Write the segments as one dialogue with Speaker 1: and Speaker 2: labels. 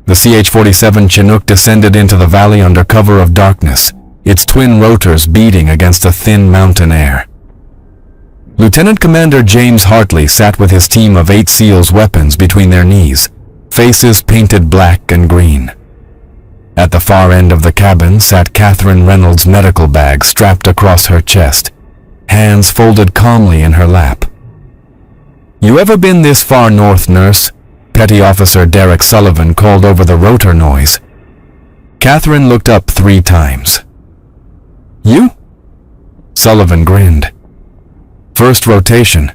Speaker 1: The CH-47 Chinook descended into the valley under cover of darkness, its twin rotors beating against a thin mountain air. Lieutenant Commander James Hartley sat with his team of 8 SEALs, weapons between their knees, faces painted black and green. At the far end of the cabin sat Catherine Reynolds' medical bag strapped across her chest, hands folded calmly in her lap. "You ever been this far north, nurse?" Petty Officer Derek Sullivan called over the rotor noise. Catherine looked up 3 times. "You?" Sullivan grinned. "First rotation.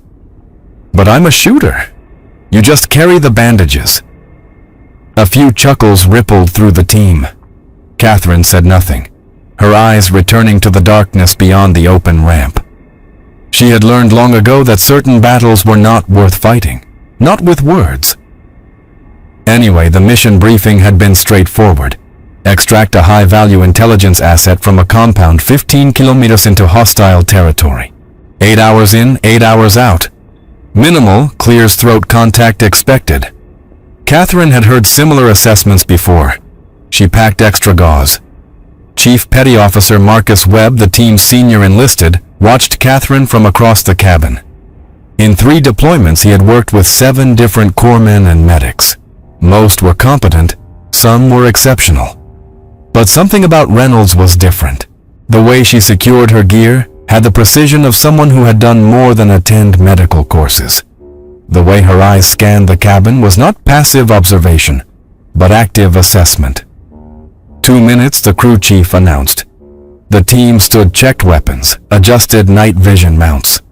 Speaker 1: But I'm a shooter. You just carry the bandages." A few chuckles rippled through the team. Catherine said nothing, her eyes returning to the darkness beyond the open ramp. She had learned long ago that certain battles were not worth fighting, not with words. Anyway, the mission briefing had been straightforward. Extract a high-value intelligence asset from a compound 15 kilometers into hostile territory. 8 hours in, 8 hours out. Minimal, clears throat contact expected. Catherine had heard similar assessments before. She packed extra gauze. Chief Petty Officer Marcus Webb, the team's senior enlisted, watched Catherine from across the cabin. In 3 deployments, he had worked with 7 different corpsmen and medics. Most were competent, some were exceptional. But something about Reynolds was different. The way she secured her gear had the precision of someone who had done more than attend medical courses. The way her eyes scanned the cabin was not passive observation, but active assessment. 2 minutes, the crew chief announced. The team stood checked weapons, adjusted night vision mounts.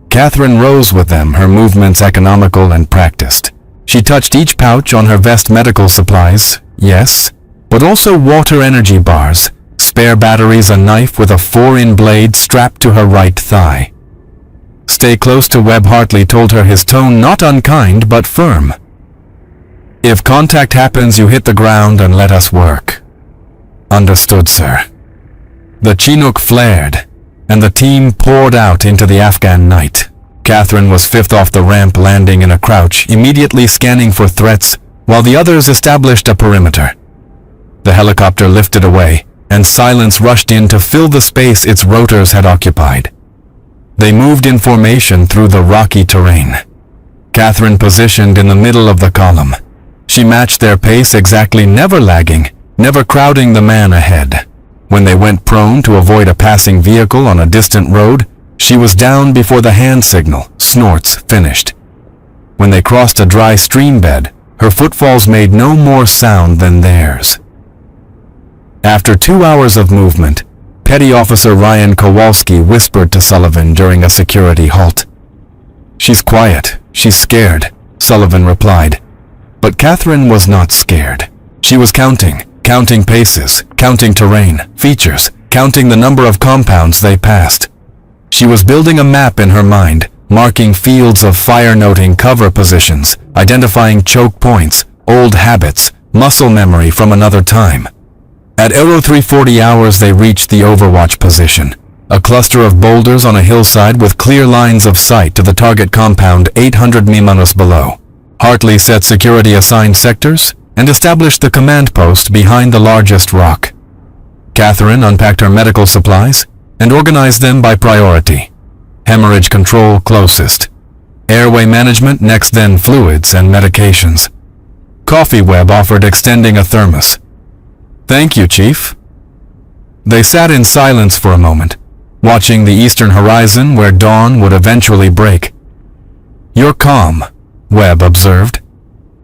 Speaker 1: Catherine rose with them, her movements economical and practiced. She touched each pouch on her vest, medical supplies, yes, but also water, energy bars, spare batteries, a knife with a 4-in blade strapped to her right thigh. "Stay close to Webb," Hartley told her, his tone not unkind but firm. "If contact happens, you hit the ground and let us work." "Understood, sir." The Chinook flared, and the team poured out into the Afghan night. Catherine was 5th off the ramp, landing in a crouch, immediately scanning for threats, while the others established a perimeter. The helicopter lifted away, and silence rushed in to fill the space its rotors had occupied. They moved in formation through the rocky terrain. Catherine positioned in the middle of the column. She matched their pace exactly, never lagging, never crowding the man ahead. When they went prone to avoid a passing vehicle on a distant road, she was down before the hand signal, snorts finished. When they crossed a dry stream bed, her footfalls made no more sound than theirs. After 2 hours of movement, Petty Officer Ryan Kowalski whispered to Sullivan during a security halt. "She's quiet, she's scared," Sullivan replied. But Catherine was not scared. She was counting paces, counting terrain, features, counting the number of compounds they passed. She was building a map in her mind, marking fields of fire, noting cover positions, identifying choke points, old habits, muscle memory from another time. At 3:40 hours they reached the overwatch position, a cluster of boulders on a hillside with clear lines of sight to the target compound 800 miles below. Hartley set security assigned sectors and established the command post behind the largest rock. Catherine unpacked her medical supplies and organized them by priority. Hemorrhage control closest. Airway management next, then fluids and medications. Coffee, Webb offered, extending a thermos. "Thank you, Chief." They sat in silence for a moment, watching the eastern horizon where dawn would eventually break. "You're calm," Webb observed.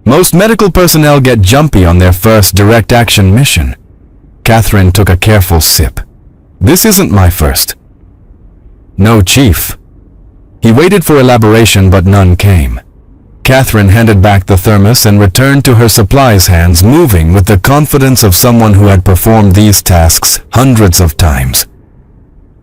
Speaker 1: "Most medical personnel get jumpy on their first direct action mission." Catherine took a careful sip. "This isn't my first." "No, Chief." He waited for elaboration, but none came. Catherine handed back the thermos and returned to her supplies, hands moving with the confidence of someone who had performed these tasks hundreds of times.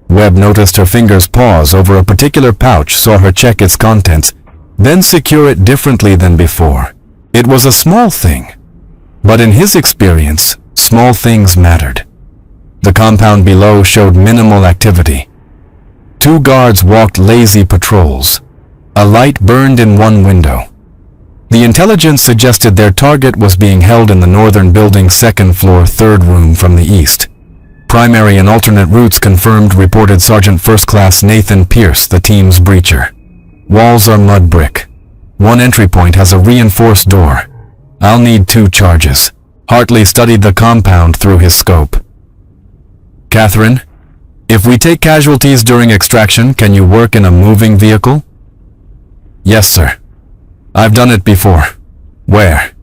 Speaker 1: Webb noticed her fingers pause over a particular pouch, saw her check its contents, then secure it differently than before. It was a small thing, but in his experience, small things mattered. The compound below showed minimal activity. 2 guards walked lazy patrols. A light burned in one window. The intelligence suggested their target was being held in the northern building's second floor, third room from the east. Primary and alternate routes confirmed, reported Sergeant First Class Nathan Pierce, the team's breacher. Walls are mud brick. One entry point has a reinforced door. I'll need 2 charges. Hartley studied the compound through his scope. Catherine, if we take casualties during extraction, can you work in a moving vehicle? Yes, sir. I've done it before. Where?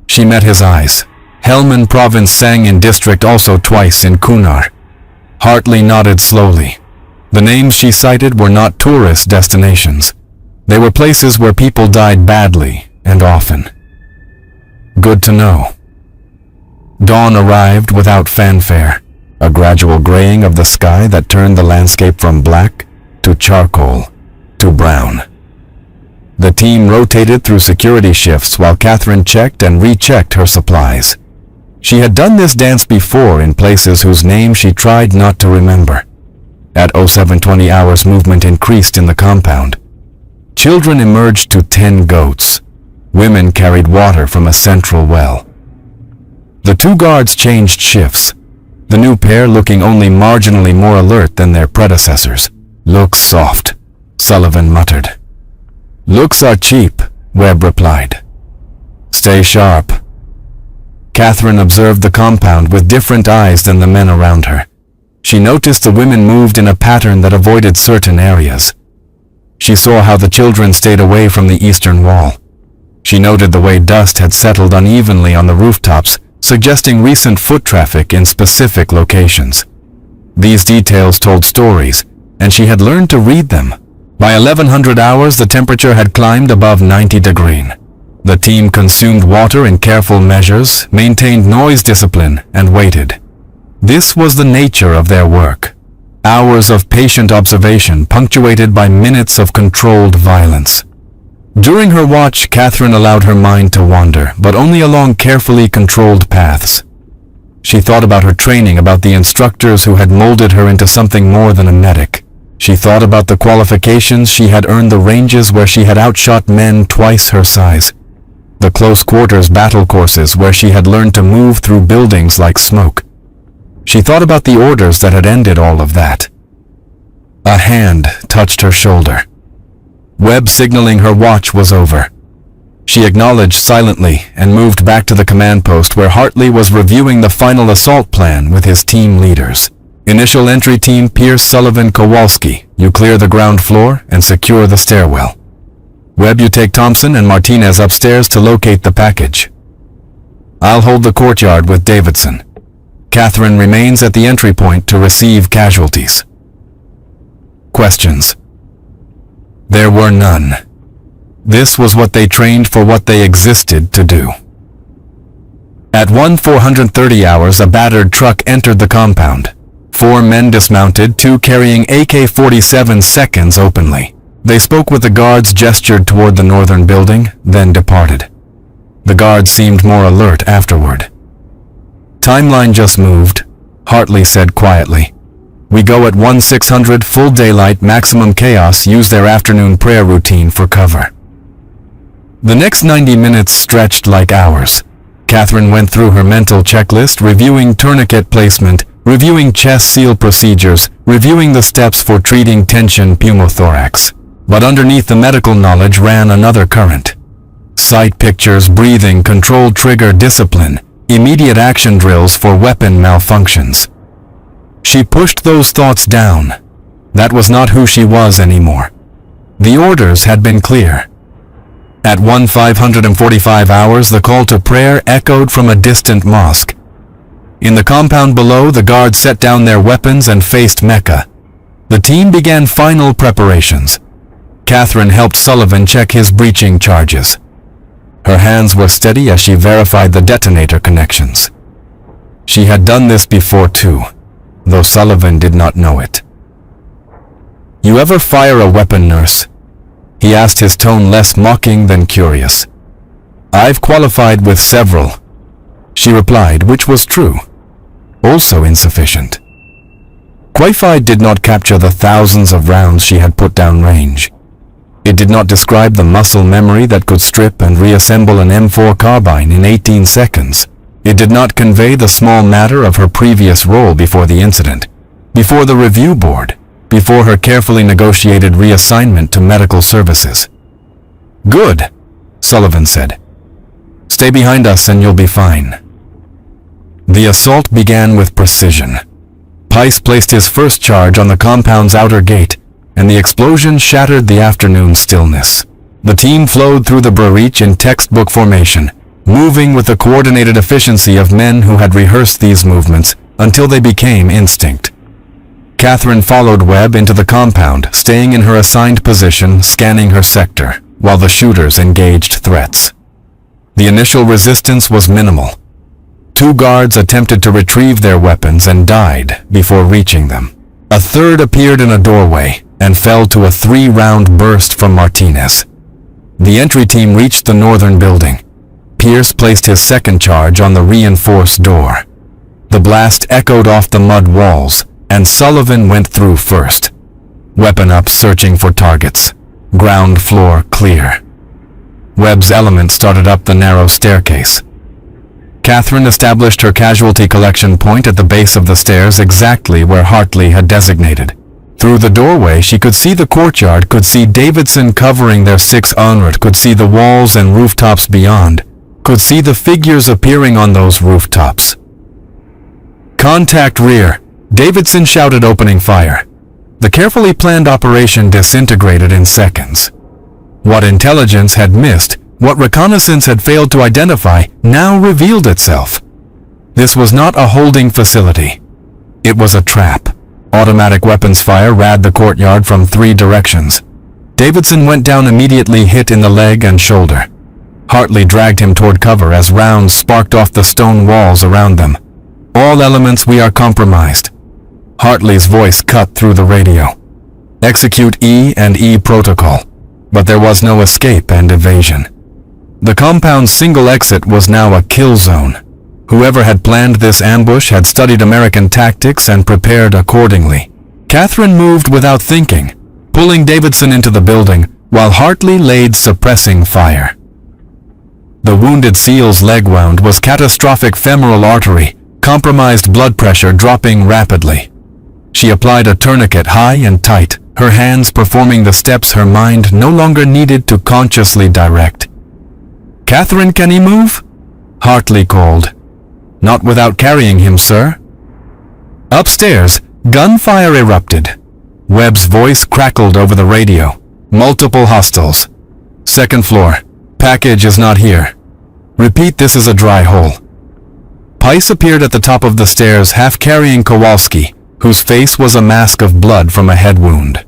Speaker 1: She met his eyes. Helmand Province, Sangin District, also twice in Kunar. Hartley nodded slowly. The names she cited were not tourist destinations. They were places where people died badly and often. Good to know. Dawn arrived without fanfare, a gradual graying of the sky that turned the landscape from black to charcoal to brown. The team rotated through security shifts while Catherine checked and rechecked her supplies. She had done this dance before in places whose names she tried not to remember. At 07:20 hours, movement increased in the compound. Children emerged to 10 goats. Women carried water from a central well. The 2 guards changed shifts, the new pair looking only marginally more alert than their predecessors. Looks soft, Sullivan muttered. Looks are cheap, Webb replied. Stay sharp. Catherine observed the compound with different eyes than the men around her. She noticed the women moved in a pattern that avoided certain areas. She saw how the children stayed away from the eastern wall. She noted the way dust had settled unevenly on the rooftops, suggesting recent foot traffic in specific locations. These details told stories, and she had learned to read them. By 1100 hours, the temperature had climbed above 90 degrees. The team consumed water in careful measures, maintained noise discipline, and waited. This was the nature of their work. Hours of patient observation punctuated by minutes of controlled violence. During her watch, Catherine allowed her mind to wander, but only along carefully controlled paths. She thought about her training, about the instructors who had molded her into something more than a medic. She thought about the qualifications she had earned, the ranges where she had outshot men twice her size, the close quarters battle courses where she had learned to move through buildings like smoke. She thought about the orders that had ended all of that. A hand touched her shoulder. Webb signaling her watch was over. She acknowledged silently and moved back to the command post where Hartley was reviewing the final assault plan with his team leaders. Initial entry team Pierce, Sullivan, Kowalski, you clear the ground floor and secure the stairwell. Webb, you take Thompson and Martinez upstairs to locate the package. I'll hold the courtyard with Davidson. Catherine remains at the entry point to receive casualties. Questions? There were none. This was what they trained for, what they existed to do. At 4:30 hours, a battered truck entered the compound. 4 men dismounted, 2 carrying AK-47 seconds openly. They spoke with the guards, gestured toward the northern building, then departed. The guards seemed more alert afterward. Timeline just moved, Hartley said quietly. We go at 1600, full daylight, maximum chaos, use their afternoon prayer routine for cover. The next 90 minutes stretched like hours. Catherine went through her mental checklist, reviewing tourniquet placement, reviewing chest seal procedures, reviewing the steps for treating tension pneumothorax. But underneath the medical knowledge ran another current. Sight pictures, breathing, controlled trigger discipline, immediate action drills for weapon malfunctions. She pushed those thoughts down. That was not who she was anymore. The orders had been clear. At 1545 hours, the call to prayer echoed from a distant mosque. In the compound below, the guards set down their weapons and faced Mecca. The team began final preparations. Catherine helped Sullivan check his breaching charges. Her hands were steady as she verified the detonator connections. She had done this before too, though Sullivan did not know it. You ever fire a weapon, nurse? He asked, his tone less mocking than curious. I've qualified with several, she replied, which was true. Also insufficient. Qualified did not capture the thousands of rounds she had put down range. It did not describe the muscle memory that could strip and reassemble an M4 carbine in 18 seconds. It did not convey the small matter of her previous role before the incident, before the review board, before her carefully negotiated reassignment to medical services. "Good," Sullivan said. "Stay behind us and you'll be fine." The assault began with precision. Pice placed his first charge on the compound's outer gate, and the explosion shattered the afternoon stillness. The team flowed through the breach in textbook formation, moving with the coordinated efficiency of men who had rehearsed these movements until they became instinct. Catherine followed Webb into the compound, staying in her assigned position, scanning her sector, while the shooters engaged threats. The initial resistance was minimal. 2 guards attempted to retrieve their weapons and died before reaching them. A third appeared in a doorway and fell to a 3-round burst from Martinez. The entry team reached the northern building. Pierce placed his second charge on the reinforced door. The blast echoed off the mud walls, and Sullivan went through first. Weapon up, searching for targets. Ground floor clear. Webb's element started up the narrow staircase. Catherine established her casualty collection point at the base of the stairs exactly where Hartley had designated. Through the doorway, she could see the courtyard, could see Davidson covering their 6 onward, could see the walls and rooftops beyond, could see the figures appearing on those rooftops. "Contact rear," Davidson shouted, opening fire. The carefully planned operation disintegrated in seconds. What intelligence had missed, what reconnaissance had failed to identify, now revealed itself. This was not a holding facility. It was a trap. Automatic weapons fire rad the courtyard from 3 directions. Davidson went down immediately, hit in the leg and shoulder. Hartley dragged him toward cover as rounds sparked off the stone walls around them. "All elements, we are compromised." Hartley's voice cut through the radio. "Execute E and E protocol." But there was no escape and evasion. The compound's single exit was now a kill zone. Whoever had planned this ambush had studied American tactics and prepared accordingly. Catherine moved without thinking, pulling Davidson into the building, while Hartley laid suppressing fire. The wounded SEAL's leg wound was catastrophic femoral artery, compromised blood pressure dropping rapidly. She applied a tourniquet high and tight, her hands performing the steps her mind no longer needed to consciously direct. "Catherine, can he move?" Hartley called. "Not without carrying him, sir." Upstairs, gunfire erupted. Webb's voice crackled over the radio. "Multiple hostiles. Second floor. Package is not here. Repeat, this is a dry hole." Pice appeared at the top of the stairs, half carrying Kowalski, whose face was a mask of blood from a head wound.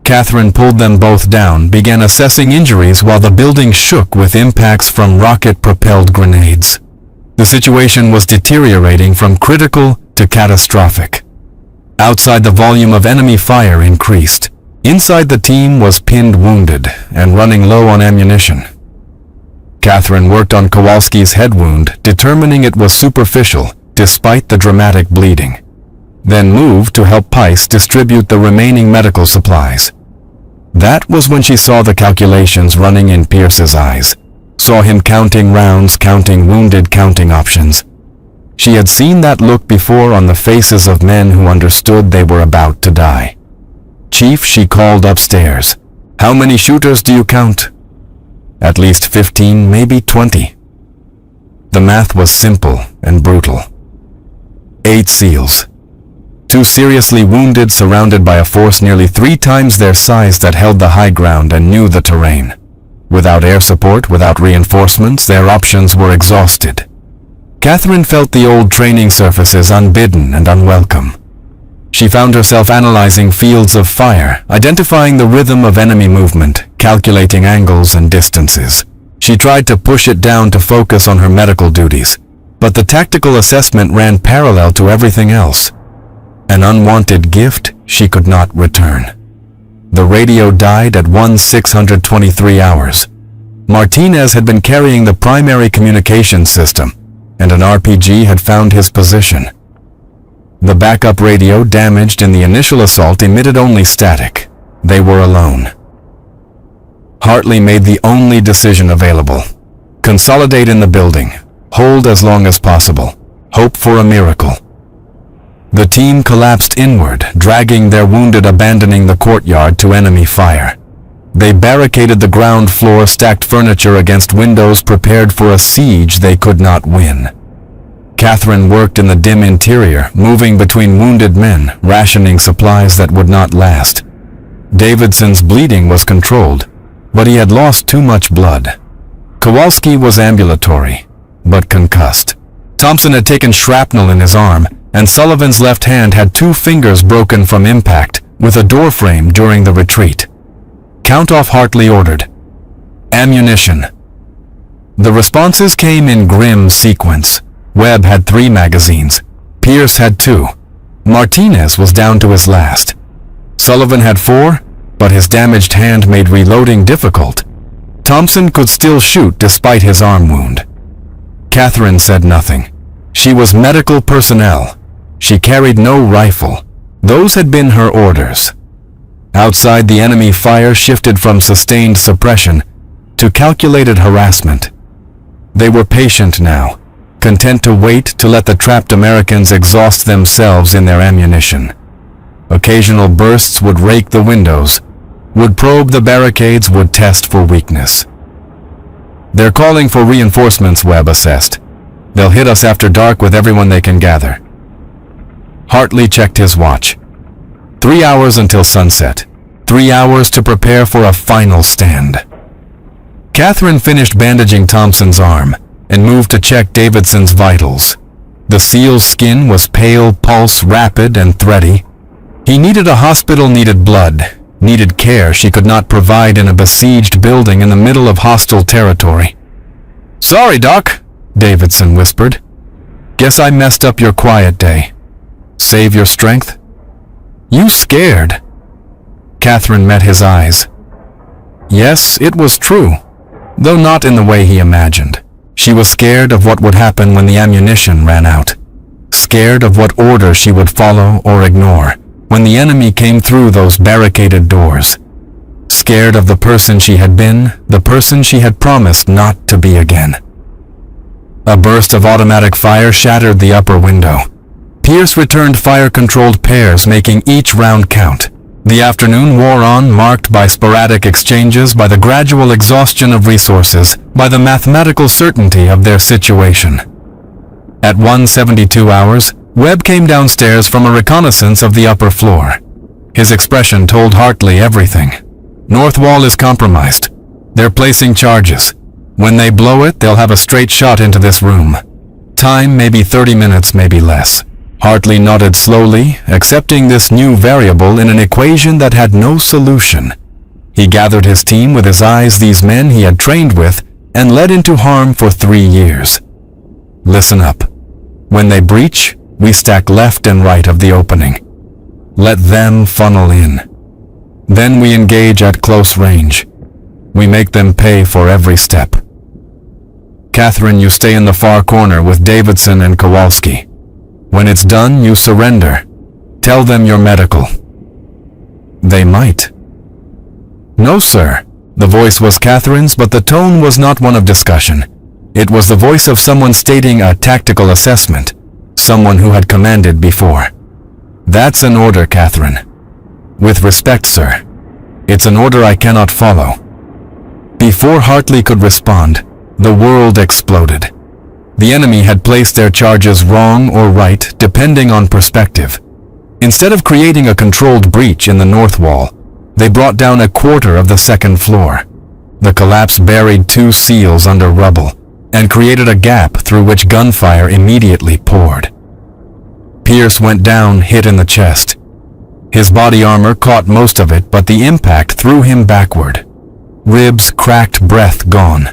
Speaker 1: Catherine pulled them both down, began assessing injuries while the building shook with impacts from rocket-propelled grenades. The situation was deteriorating from critical to catastrophic. Outside, the volume of enemy fire increased. Inside, the team was pinned wounded and running low on ammunition. Catherine worked on Kowalski's head wound, determining it was superficial despite the dramatic bleeding. Then moved to help Pice distribute the remaining medical supplies. That was when she saw the calculations running in Pierce's eyes, saw him counting rounds, counting wounded, counting options. She had seen that look before on the faces of men who understood they were about to die. "Chief," she called upstairs, "how many shooters do you count?" "At least 15, maybe 20. The math was simple and brutal. 8 SEALs. 2 seriously wounded, surrounded by a force nearly 3 times their size that held the high ground and knew the terrain. Without air support, without reinforcements, their options were exhausted. Catherine felt the old training surfaces unbidden and unwelcome. She found herself analyzing fields of fire, identifying the rhythm of enemy movement, calculating angles and distances. She tried to push it down to focus on her medical duties, but the tactical assessment ran parallel to everything else. An unwanted gift she could not return. The radio died at 1623 hours. Martinez had been carrying the primary communications system, and an RPG had found his position. The backup radio, damaged in the initial assault, emitted only static. They were alone. Hartley made the only decision available. Consolidate in the building. Hold as long as possible. Hope for a miracle. The team collapsed inward, dragging their wounded, abandoning the courtyard to enemy fire. They barricaded the ground floor, stacked furniture against windows, prepared for a siege they could not win. Catherine worked in the dim interior, moving between wounded men, rationing supplies that would not last. Davidson's bleeding was controlled, but he had lost too much blood. Kowalski was ambulatory, but concussed. Thompson had taken shrapnel in his arm, and Sullivan's left hand had 2 fingers broken from impact with a doorframe during the retreat. Count off, Hartley ordered. Ammunition. The responses came in grim sequence. Webb had 3 magazines. Pierce had 2. Martinez was down to his last. Sullivan had 4, but his damaged hand made reloading difficult. Thompson could still shoot despite his arm wound. Catherine said nothing. She was medical personnel. She carried no rifle. Those had been her orders. Outside, the enemy fire shifted from sustained suppression to calculated harassment. They were patient now, content to wait to let the trapped Americans exhaust themselves in their ammunition. Occasional bursts would rake the windows, would probe the barricades, would test for weakness. They're calling for reinforcements, Webb assessed. They'll hit us after dark with everyone they can gather. Hartley checked his watch. 3 hours until sunset. 3 hours to prepare for a final stand. Catherine finished bandaging Thompson's arm and moved to check Davidson's vitals. The SEAL's skin was pale, pulse rapid and thready. He needed a hospital, needed blood, needed care she could not provide in a besieged building in the middle of hostile territory. "Sorry, Doc," Davidson whispered. "Guess I messed up your quiet day. Save your strength?" "You scared?" Catherine met his eyes. Yes, it was true, though not in the way he imagined. She was scared of what would happen when the ammunition ran out. Scared of what order she would follow or ignore when the enemy came through those barricaded doors. Scared of the person she had been, the person she had promised not to be again. A burst of automatic fire shattered the upper window. Pierce returned fire-controlled pairs, making each round count. The afternoon wore on, marked by sporadic exchanges, by the gradual exhaustion of resources, by the mathematical certainty of their situation. At 1:72 hours, Webb came downstairs from a reconnaissance of the upper floor. His expression told Hartley everything. North wall is compromised. They're placing charges. When they blow it, they'll have a straight shot into this room. Time maybe 30 minutes, maybe less. Hartley nodded slowly, accepting this new variable in an equation that had no solution. He gathered his team with his eyes, these men he had trained with and led into harm for 3 years. Listen up. When they breach, we stack left and right of the opening. Let them funnel in. Then we engage at close range. We make them pay for every step. Catherine, you stay in the far corner with Davidson and Kowalski. When it's done, you surrender. Tell them you're medical. They might. No, sir. The voice was Catherine's, but the tone was not one of discussion. It was the voice of someone stating a tactical assessment, someone who had commanded before. That's an order, Catherine. With respect, sir. It's an order I cannot follow. Before Hartley could respond, the world exploded. The enemy had placed their charges wrong or right, depending on perspective. Instead of creating a controlled breach in the north wall, they brought down a quarter of the second floor. The collapse buried 2 SEALs under rubble and created a gap through which gunfire immediately poured. Pierce went down, hit in the chest. His body armor caught most of it, but the impact threw him backward. Ribs cracked, breath gone.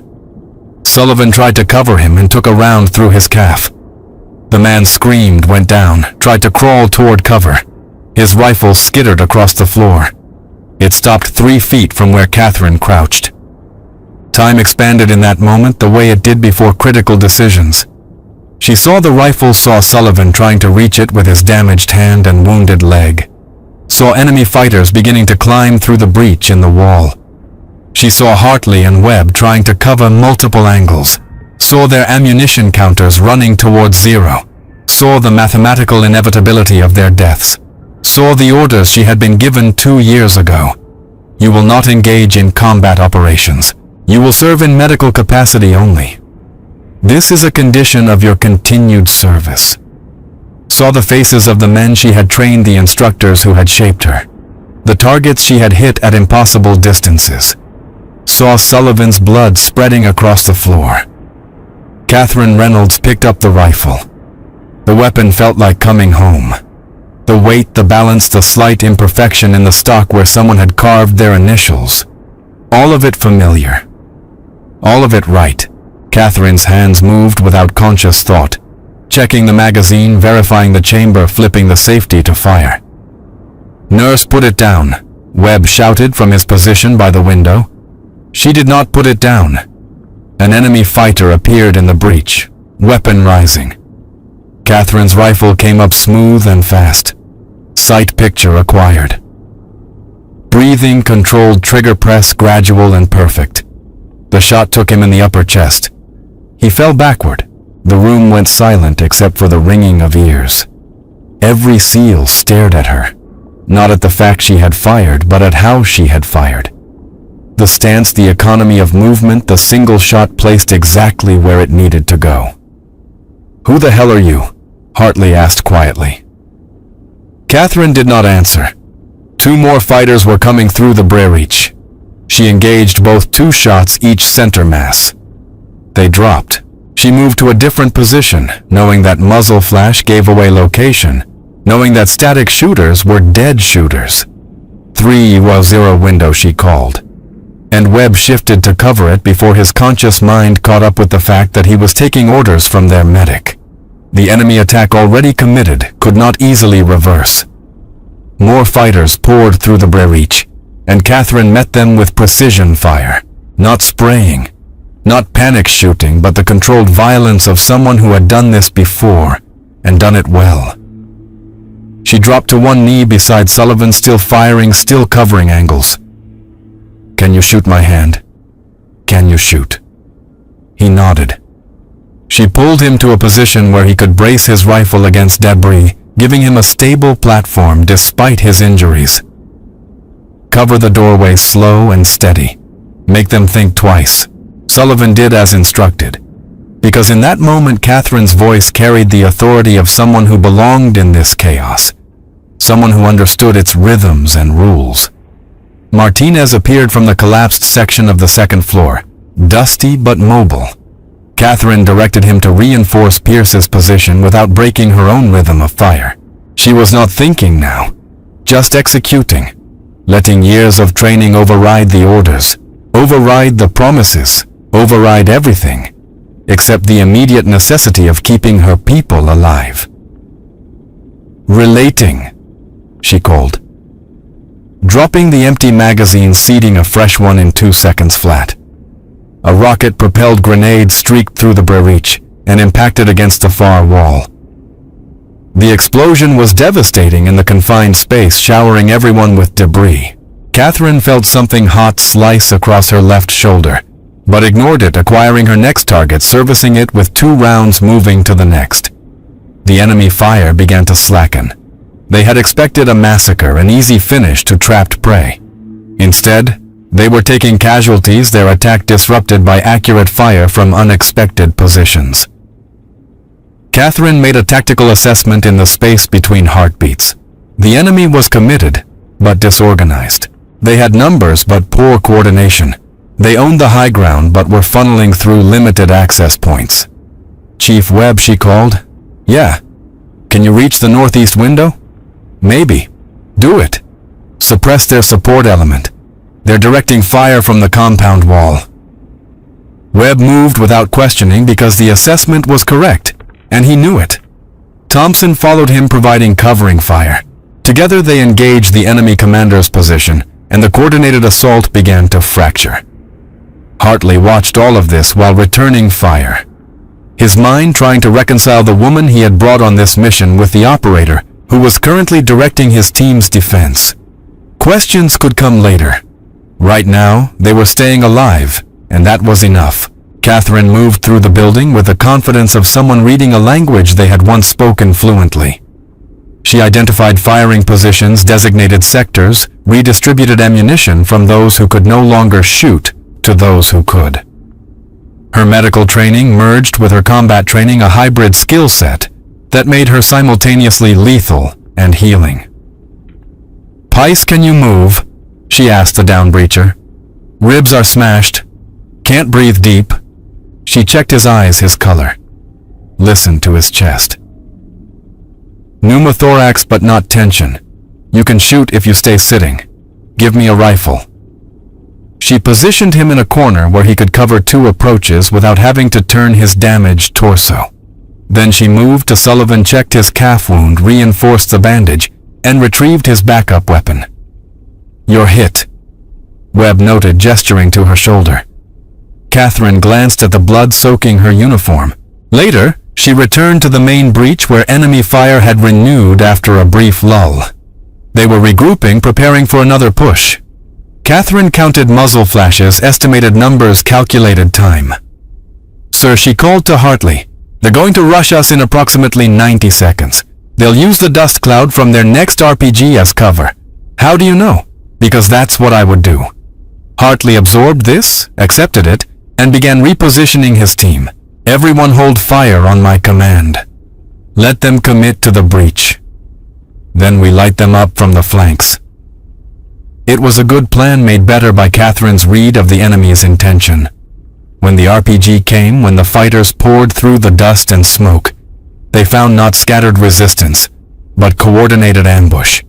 Speaker 1: Sullivan tried to cover him and took a round through his calf. The man screamed, went down, tried to crawl toward cover. His rifle skittered across the floor. It stopped 3 feet from where Catherine crouched. Time expanded in that moment the way it did before critical decisions. She saw the rifle, saw Sullivan trying to reach it with his damaged hand and wounded leg. Saw enemy fighters beginning to climb through the breach in the wall. She saw Hartley and Webb trying to cover multiple angles, saw their ammunition counters running towards zero, saw the mathematical inevitability of their deaths, saw the orders she had been given 2 years ago. You will not engage in combat operations. You will serve in medical capacity only. This is a condition of your continued service. Saw the faces of the men she had trained, the instructors who had shaped her, the targets she had hit at impossible distances. Saw Sullivan's blood spreading across the floor. Catherine Reynolds picked up the rifle. The weapon felt like coming home. The weight, the balance, the slight imperfection in the stock where someone had carved their initials. All of it familiar. All of it right. Catherine's hands moved without conscious thought, checking the magazine, verifying the chamber, flipping the safety to fire. "Nurse, put it down," Webb shouted from his position by the window. She did not put it down. An enemy fighter appeared in the breach, weapon rising. Catherine's rifle came up smooth and fast. Sight picture acquired. Breathing, controlled trigger press, gradual and perfect. The shot took him in the upper chest. He fell backward. The room went silent except for the ringing of ears. Every SEAL stared at her, not at the fact she had fired, but at how she had fired. The stance, the economy of movement, the single shot placed exactly where it needed to go. "Who the hell are you?" Hartley asked quietly. Catherine did not answer. 2 more fighters were coming through the breach. She engaged both 2 shots each center mass. They dropped. She moved to a different position, knowing that muzzle flash gave away location, knowing that static shooters were dead shooters. 3-0 window, she called. And Webb shifted to cover it before his conscious mind caught up with the fact that he was taking orders from their medic. The enemy attack already committed could not easily reverse. More fighters poured through the breach, and Catherine met them with precision fire, not spraying, not panic shooting, but the controlled violence of someone who had done this before, and done it well. She dropped to one knee beside Sullivan, still firing, still covering angles. "Can you shoot my hand? Can you shoot?" He nodded. She pulled him to a position where he could brace his rifle against debris, giving him a stable platform despite his injuries. "Cover the doorway slow and steady. Make them think twice." Sullivan did as instructed, because in that moment Catherine's voice carried the authority of someone who belonged in this chaos, someone who understood its rhythms and rules. Martinez appeared from the collapsed section of the second floor, dusty but mobile. Catherine directed him to reinforce Pierce's position without breaking her own rhythm of fire. She was not thinking now, just executing, letting years of training override the orders, override the promises, override everything, except the immediate necessity of keeping her people alive. "Relating," she called. Dropping the empty magazine, seeding a fresh one in 2 seconds flat. A rocket-propelled grenade streaked through the breach and impacted against the far wall. The explosion was devastating in the confined space, showering everyone with debris. Catherine felt something hot slice across her left shoulder, but ignored it, acquiring her next target, servicing it with 2 rounds, moving to the next. The enemy fire began to slacken. They had expected a massacre, an easy finish to trapped prey. Instead, they were taking casualties, their attack disrupted by accurate fire from unexpected positions. Catherine made a tactical assessment in the space between heartbeats. The enemy was committed, but disorganized. They had numbers but poor coordination. They owned the high ground but were funneling through limited access points. "Chief Webb," she called. "Yeah. Can you reach the northeast window?" "Maybe." "Do it. Suppress their support element. They're directing fire from the compound wall." Webb moved without questioning because the assessment was correct, and he knew it. Thompson followed him, providing covering fire. Together they engaged the enemy commander's position, and the coordinated assault began to fracture. Hartley watched all of this while returning fire, his mind trying to reconcile the woman he had brought on this mission with the operator who was currently directing his team's defense. Questions could come later, Right now, they were staying alive, and that was enough. Catherine moved through the building with the confidence of someone reading a language they had once spoken fluently. She identified firing positions, designated sectors, redistributed ammunition from those who could no longer shoot to those who could. Her medical training merged with her combat training, a hybrid skill set that made her simultaneously lethal and healing. "Pice, can you move?" she asked the down breacher. "Ribs are smashed. Can't breathe deep." She checked his eyes, his color. Listened to his chest. "Pneumothorax but not tension. You can shoot if you stay sitting. Give me a rifle." She positioned him in a corner where he could cover 2 approaches without having to turn his damaged torso. Then she moved to Sullivan, checked his calf wound, reinforced the bandage, and retrieved his backup weapon. "You're hit," Webb noted, gesturing to her shoulder. Catherine glanced at the blood soaking her uniform. Later, she returned to the main breach where enemy fire had renewed after a brief lull. They were regrouping, preparing for another push. Catherine counted muzzle flashes, estimated numbers, calculated time. "Sir," she called to Hartley, "they're going to rush us in approximately 90 seconds. They'll use the dust cloud from their next RPG as cover." "How do you know?" "Because that's what I would do." Hartley absorbed this, accepted it, and began repositioning his team. "Everyone hold fire on my command. Let them commit to the breach. Then we light them up from the flanks." It was a good plan, made better by Catherine's read of the enemy's intention. When the RPG came, when the fighters poured through the dust and smoke, they found not scattered resistance, but coordinated ambush.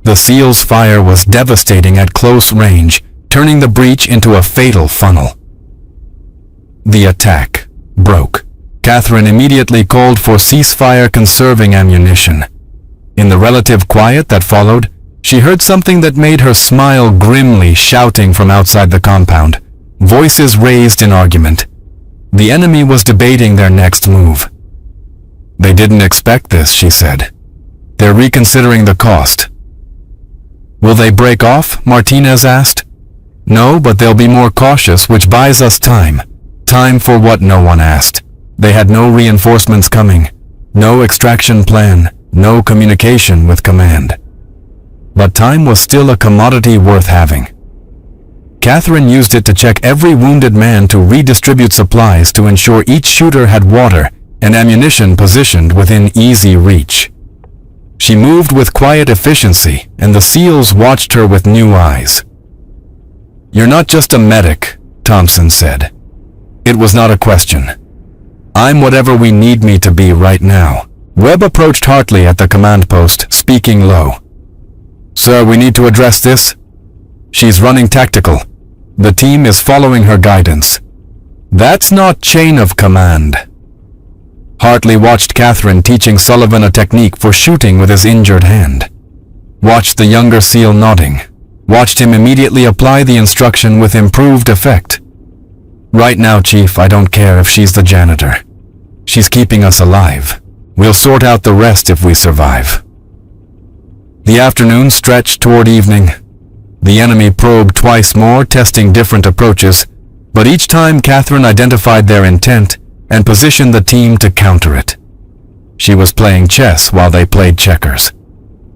Speaker 1: The SEALs' fire was devastating at close range, turning the breach into a fatal funnel. The attack broke. Catherine immediately called for ceasefire, conserving ammunition. In the relative quiet that followed, she heard something that made her smile grimly, shouting from outside the compound. Voices raised in argument. The enemy was debating their next move. "They didn't expect this," she said. "They're reconsidering the cost." "Will they break off?" Martinez asked. "No, but they'll be more cautious, which buys us time." Time for what? No one asked. They had no reinforcements coming, no extraction plan, no communication with command. But time was still a commodity worth having. Catherine used it to check every wounded man, to redistribute supplies, to ensure each shooter had water and ammunition positioned within easy reach. She moved with quiet efficiency, and the SEALs watched her with new eyes. "You're not just a medic," Thompson said. It was not a question. "I'm whatever we need me to be right now." Webb approached Hartley at the command post, speaking low. "Sir, we need to address this." "She's running tactical. The team is following her guidance." "That's not chain of command." Hartley watched Catherine teaching Sullivan a technique for shooting with his injured hand. Watched the younger SEAL nodding. Watched him immediately apply the instruction with improved effect. "Right now, Chief, I don't care if she's the janitor. She's keeping us alive. We'll sort out the rest if we survive." The afternoon stretched toward evening. The enemy probed twice more, testing different approaches, but each time Catherine identified their intent and positioned the team to counter it. She was playing chess while they played checkers.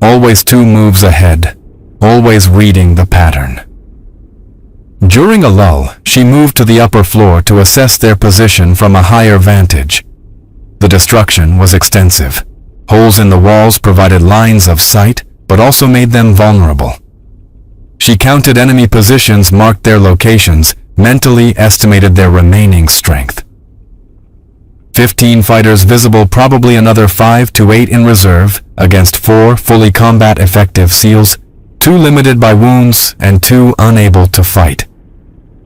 Speaker 1: Always 2 moves ahead, always reading the pattern. During a lull, she moved to the upper floor to assess their position from a higher vantage. The destruction was extensive. Holes in the walls provided lines of sight, but also made them vulnerable. She counted enemy positions, marked their locations, mentally estimated their remaining strength. 15 fighters visible, probably another 5 to 8 in reserve, against 4 fully combat effective SEALs, 2 limited by wounds and 2 unable to fight.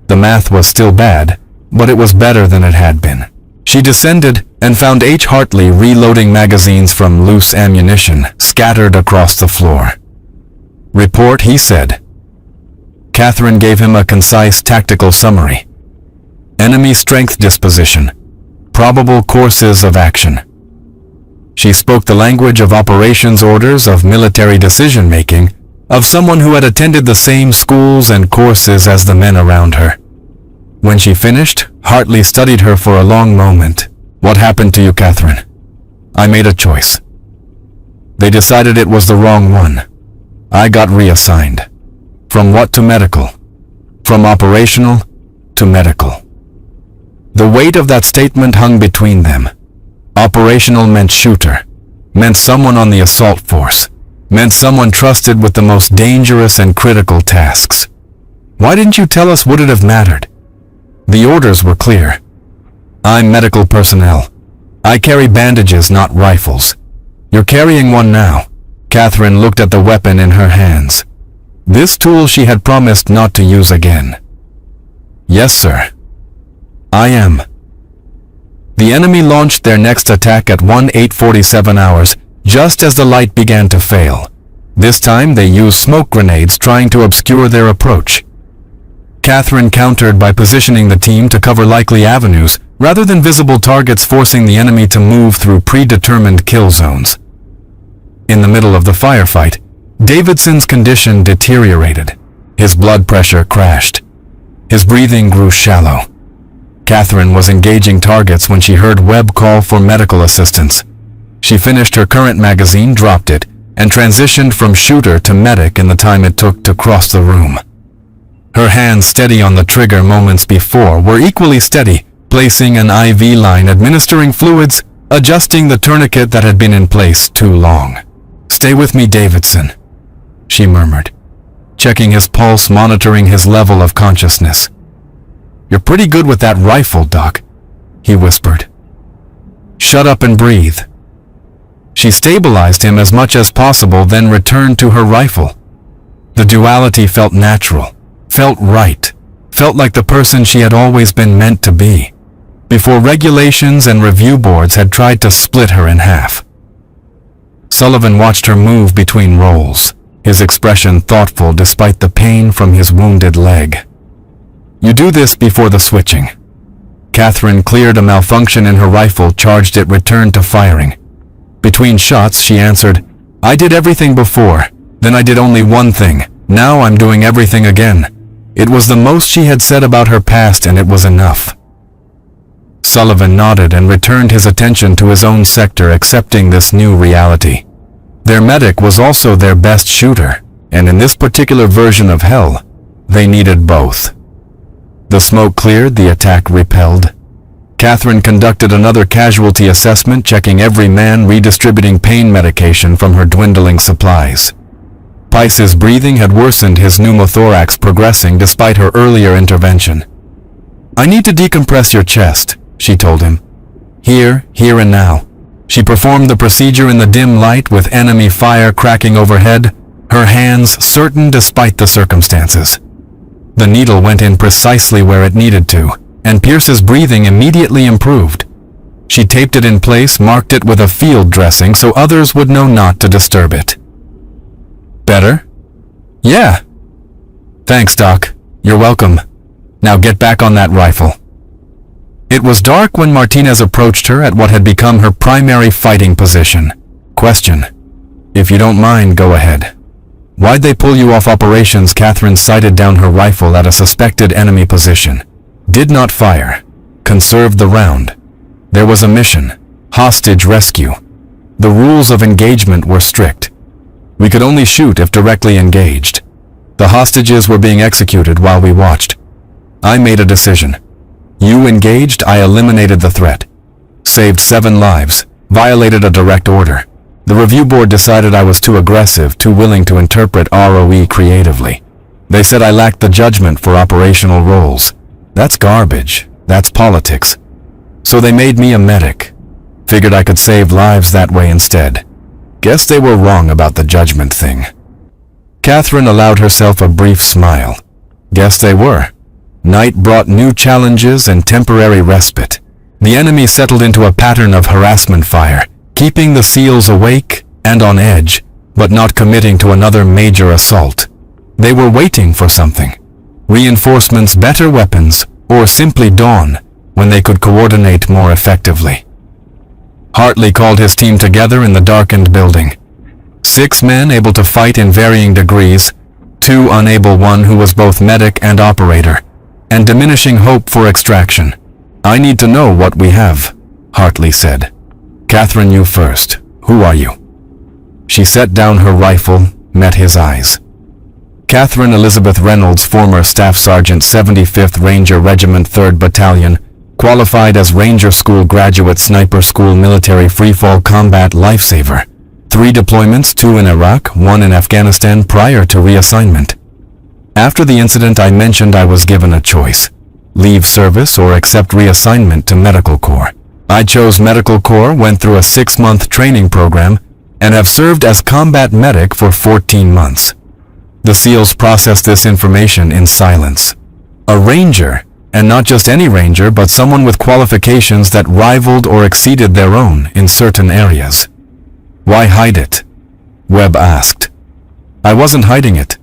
Speaker 1: The math was still bad, but it was better than it had been. She descended and found H. Hartley reloading magazines from loose ammunition scattered across the floor. "Report," he said. Catherine gave him a concise tactical summary. Enemy strength disposition. Probable courses of action. She spoke the language of operations orders, of military decision-making, of someone who had attended the same schools and courses as the men around her. When she finished, Hartley studied her for a long moment. "What happened to you, Catherine?" "I made a choice. They decided it was the wrong one. I got reassigned. From what to medical? From operational to medical." The weight of that statement hung between them. Operational meant shooter, meant someone on the assault force, meant someone trusted with the most dangerous and critical tasks. "Why didn't you tell us? Would it have mattered?" The orders were clear. "I'm medical personnel. I carry bandages, not rifles. You're carrying one now." Catherine looked at the weapon in her hands. This tool she had promised not to use again. "Yes, sir. I am." The enemy launched their next attack at 18:47 hours, just as the light began to fail. This time they used smoke grenades trying to obscure their approach. Catherine countered by positioning the team to cover likely avenues, rather than visible targets, forcing the enemy to move through predetermined kill zones. In the middle of the firefight, Davidson's condition deteriorated. His blood pressure crashed. His breathing grew shallow. Catherine was engaging targets when she heard Webb call for medical assistance. She finished her current magazine, dropped it, and transitioned from shooter to medic in the time it took to cross the room. Her hands, steady on the trigger moments before, were equally steady, placing an IV line, administering fluids, adjusting the tourniquet that had been in place too long. "Stay with me, Davidson," she murmured, checking his pulse, monitoring his level of consciousness. "You're pretty good with that rifle, Doc," he whispered. "Shut up and breathe." She stabilized him as much as possible, then returned to her rifle. The duality felt natural, felt right, felt like the person she had always been meant to be, before regulations and review boards had tried to split her in half. Sullivan watched her move between roles, his expression thoughtful despite the pain from his wounded leg. "You do this before the switching." Catherine cleared a malfunction in her rifle, charged it, returned to firing. Between shots, she answered, "I did everything before, then I did only one thing. Now I'm doing everything again." It was the most she had said about her past, and it was enough. Sullivan nodded and returned his attention to his own sector, accepting this new reality. Their medic was also their best shooter, and in this particular version of hell, they needed both. The smoke cleared, the attack repelled. Catherine conducted another casualty assessment, checking every man, redistributing pain medication from her dwindling supplies. Pice's breathing had worsened, his pneumothorax progressing despite her earlier intervention. "I need to decompress your chest," she told him. Here and now." She performed the procedure in the dim light, with enemy fire cracking overhead, her hands certain despite the circumstances. The needle went in precisely where it needed to, and Pierce's breathing immediately improved. She taped it in place, marked it with a field dressing so others would know not to disturb it. "Better?" "Yeah." "Thanks, Doc. You're welcome. Now get back on that rifle." It was dark when Martinez approached her at what had become her primary fighting position. Question: "If you don't mind, go ahead. Why'd they pull you off operations?" Catherine sighted down her rifle at a suspected enemy position. Did not fire. Conserved the round. There was a mission. Hostage rescue. The rules of engagement were strict. We could only shoot if directly engaged. The hostages were being executed while we watched. I made a decision. You engaged, I eliminated the threat. Saved 7 lives. Violated a direct order. The review board decided I was too aggressive, too willing to interpret ROE creatively. They said I lacked the judgment for operational roles. That's garbage. That's politics. So they made me a medic. Figured I could save lives that way instead. Guess they were wrong about the judgment thing. Catherine allowed herself a brief smile. Guess they were. Night brought new challenges and temporary respite. The enemy settled into a pattern of harassment fire, keeping the SEALs awake and on edge, but not committing to another major assault. They were waiting for something. Reinforcements, better weapons, or simply dawn, when they could coordinate more effectively. Hartley called his team together in the darkened building. 6 men able to fight in varying degrees, 2 unable, 1 who was both medic and operator, and diminishing hope for extraction. I need to know what we have, Hartley said. Catherine, you first. Who are you? She set down her rifle, met his eyes. Catherine Elizabeth Reynolds, former Staff Sergeant, 75th Ranger Regiment, 3rd Battalion, qualified as Ranger School graduate, Sniper School, military freefall combat lifesaver. 3 deployments, 2 in Iraq, 1 in Afghanistan prior to reassignment. After the incident I mentioned, I was given a choice: leave service or accept reassignment to Medical Corps. I chose Medical Corps, went through a 6-month training program, and have served as combat medic for 14 months. The SEALs processed this information in silence. A Ranger, and not just any Ranger, but someone with qualifications that rivaled or exceeded their own in certain areas. Why hide it? Webb asked. I wasn't hiding it.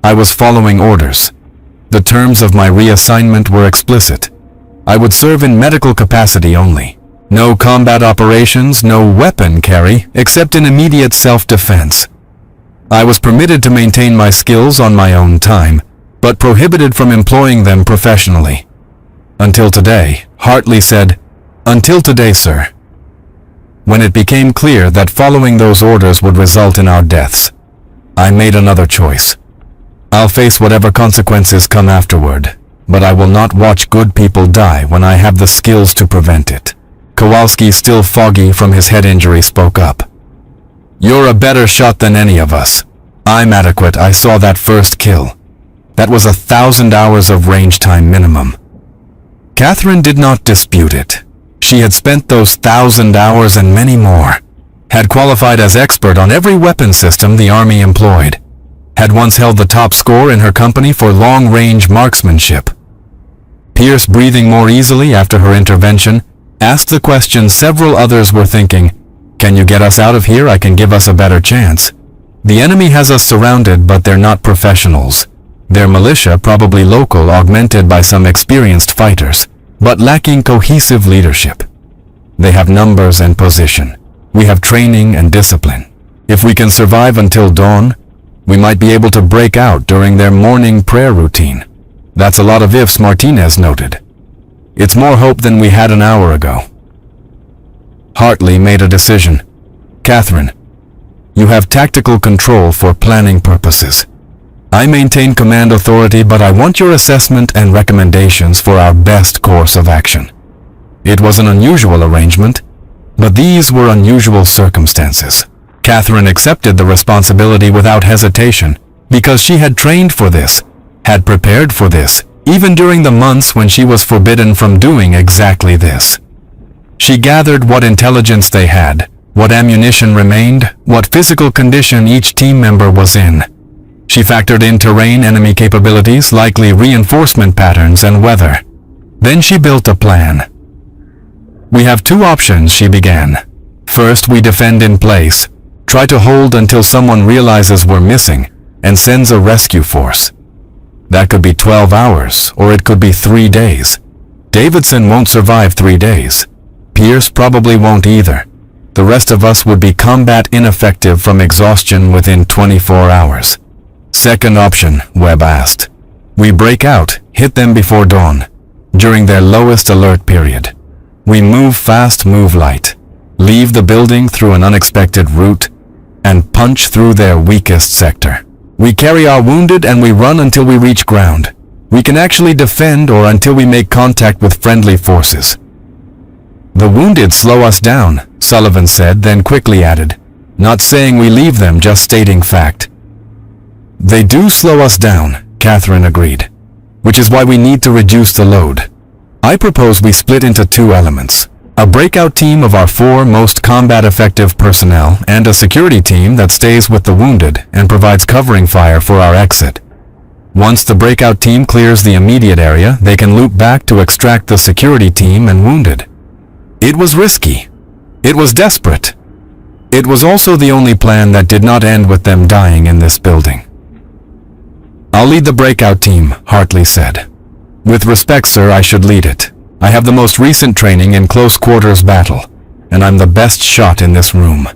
Speaker 1: I was following orders. The terms of my reassignment were explicit. I would serve in medical capacity only. No combat operations, no weapon carry, except in immediate self-defense. I was permitted to maintain my skills on my own time, but prohibited from employing them professionally. Until today, Hartley said, until today, sir. When it became clear that following those orders would result in our deaths, I made another choice. I'll face whatever consequences come afterward, but I will not watch good people die when I have the skills to prevent it. Kowalski, still foggy from his head injury, spoke up. You're a better shot than any of us. I'm adequate. I saw that first kill. That was 1,000 hours of range time minimum. Catherine did not dispute it. She had spent those 1,000 hours and many more, had qualified as expert on every weapon system the Army employed, had once held the top score in her company for long-range marksmanship. Pierce, breathing more easily after her intervention, asked the question several others were thinking. Can you get us out of here? I can give us a better chance. The enemy has us surrounded, but they're not professionals. They're militia, probably local, augmented by some experienced fighters, but lacking cohesive leadership. They have numbers and position. We have training and discipline. If we can survive until dawn, we might be able to break out during their morning prayer routine. That's a lot of ifs, Martinez noted. It's more hope than we had an hour ago. Hartley made a decision. Catherine, you have tactical control for planning purposes. I maintain command authority, but I want your assessment and recommendations for our best course of action. It was an unusual arrangement, but these were unusual circumstances. Catherine accepted the responsibility without hesitation because she had trained for this, had prepared for this, even during the months when she was forbidden from doing exactly this. She gathered what intelligence they had, what ammunition remained, what physical condition each team member was in. She factored in terrain, enemy capabilities, likely reinforcement patterns, and weather. Then she built a plan. We have 2 options, she began. First, we defend in place, try to hold until someone realizes we're missing and sends a rescue force. That could be 12 hours, or it could be 3 days. Davidson won't survive 3 days. Pierce probably won't either. The rest of us would be combat ineffective from exhaustion within 24 hours. Second option, Webb asked. We break out, hit them before dawn, during their lowest alert period. We move fast, move light, leave the building through an unexpected route, and punch through their weakest sector. We carry our wounded and we run until we reach ground. We can actually defend or until we make contact with friendly forces. The wounded slow us down, Sullivan said, then quickly added, not saying we leave them, just stating fact. They do slow us down, Catherine agreed, which is why we need to reduce the load. I propose we split into 2 elements. A breakout team of our 4 most combat-effective personnel and a security team that stays with the wounded and provides covering fire for our exit. Once the breakout team clears the immediate area, they can loop back to extract the security team and wounded. It was risky. It was desperate. It was also the only plan that did not end with them dying in this building. I'll lead the breakout team, Hartley said. With respect, sir, I should lead it. I have the most recent training in close quarters battle, and I'm the best shot in this room.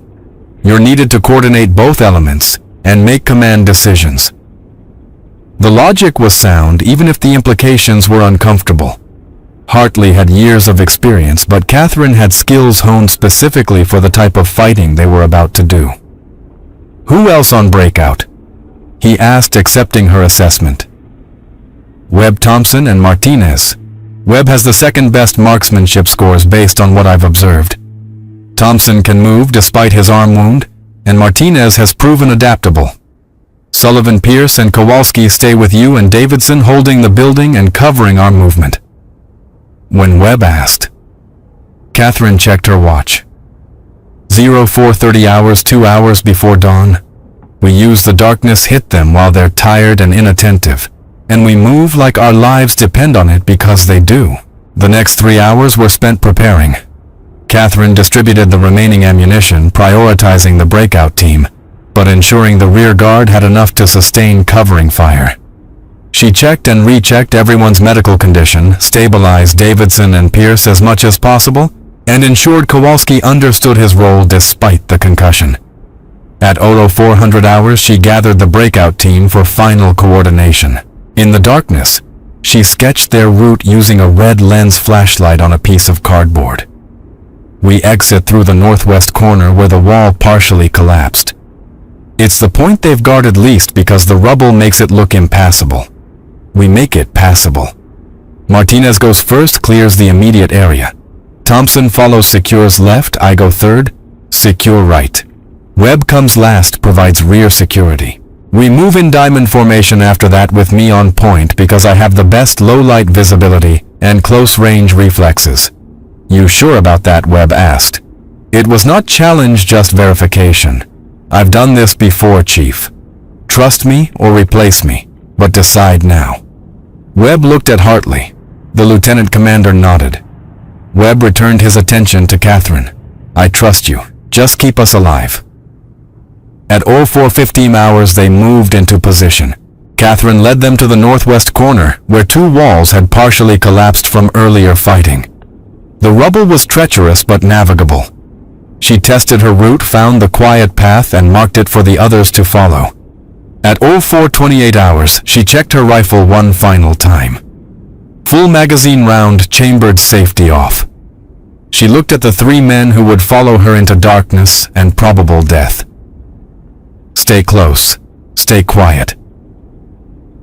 Speaker 1: You're needed to coordinate both elements and make command decisions. The logic was sound even if the implications were uncomfortable. Hartley had years of experience, but Catherine had skills honed specifically for the type of fighting they were about to do. Who else on breakout? He asked, accepting her assessment. Webb, Thompson, and Martinez. Webb has the second best marksmanship scores based on what I've observed. Thompson can move despite his arm wound, and Martinez has proven adaptable. Sullivan, Pierce, and Kowalski stay with you and Davidson, holding the building and covering our movement. When Webb asked, Catherine checked her watch. 0430 hours, 2 hours before dawn. We use the darkness, hit them while they're tired and inattentive, and we move like our lives depend on it because they do. The next 3 hours were spent preparing. Catherine distributed the remaining ammunition, prioritizing the breakout team, but ensuring the rear guard had enough to sustain covering fire. She checked and rechecked everyone's medical condition, stabilized Davidson and Pierce as much as possible, and ensured Kowalski understood his role despite the concussion. At 0400 hours, she gathered the breakout team for final coordination. In the darkness, she sketched their route using a red lens flashlight on a piece of cardboard. We exit through the northwest corner where the wall partially collapsed. It's the point they've guarded least because the rubble makes it look impassable. We make it passable. Martinez goes first, clears the immediate area. Thompson follows, secures left, I go third, secure right. Webb comes last, provides rear security. We move in diamond formation after that with me on point because I have the best low-light visibility and close-range reflexes. You sure about that? Webb asked. It was not challenge, just verification. I've done this before, Chief. Trust me or replace me, but decide now. Webb looked at Hartley. The lieutenant commander nodded. Webb returned his attention to Catherine. I trust you. Just keep us alive. At 0415 hours, they moved into position. Catherine led them to the northwest corner, where 2 walls had partially collapsed from earlier fighting. The rubble was treacherous but navigable. She tested her route, found the quiet path, and marked it for the others to follow. At 0428 hours, she checked her rifle one final time. Full magazine round, chambered, safety off. She looked at the 3 men who would follow her into darkness and probable death. Stay close. Stay quiet.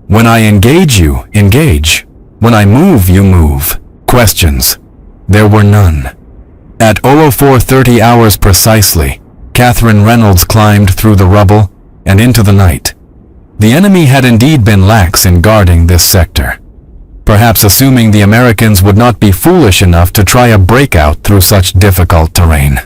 Speaker 1: When I engage, you engage. When I move, you move. Questions. There were none. At 0430 hours precisely, Catherine Reynolds climbed through the rubble and into the night. The enemy had indeed been lax in guarding this sector, perhaps assuming the Americans would not be foolish enough to try a breakout through such difficult terrain.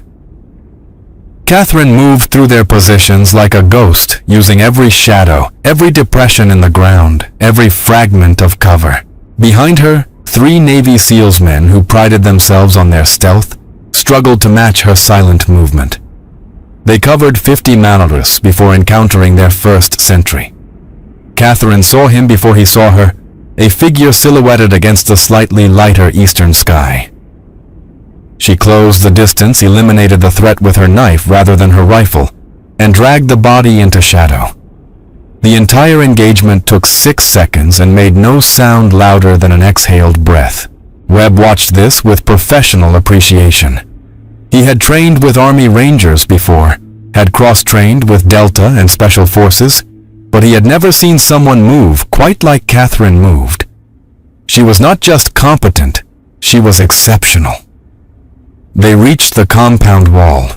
Speaker 1: Catherine moved through their positions like a ghost, using every shadow, every depression in the ground, every fragment of cover. Behind her, 3 Navy SEALs men who prided themselves on their stealth struggled to match her silent movement. They covered 50 malorus before encountering their first sentry. Catherine saw him before he saw her, a figure silhouetted against the slightly lighter eastern sky. She closed the distance, eliminated the threat with her knife rather than her rifle, and dragged the body into shadow. The entire engagement took 6 seconds and made no sound louder than an exhaled breath. Webb watched this with professional appreciation. He had trained with Army Rangers before, had cross-trained with Delta and Special Forces, but he had never seen someone move quite like Catherine moved. She was not just competent, she was exceptional. They reached the compound wall.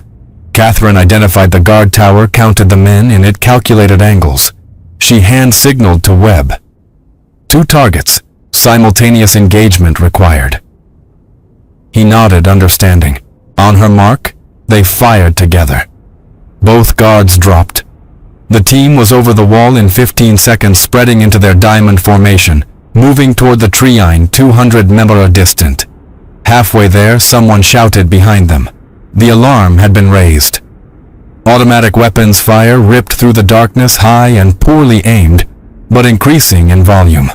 Speaker 1: Catherine identified the guard tower, counted the men in it, calculated angles. She hand-signaled to Webb. 2 targets, simultaneous engagement required. He nodded, understanding. On her mark, they fired together. Both guards dropped. The team was over the wall in 15 seconds, spreading into their diamond formation, moving toward the Creían 200 memora distant. Halfway there, someone shouted behind them. The alarm had been raised. Automatic weapons fire ripped through the darkness, high and poorly aimed, but increasing in volume.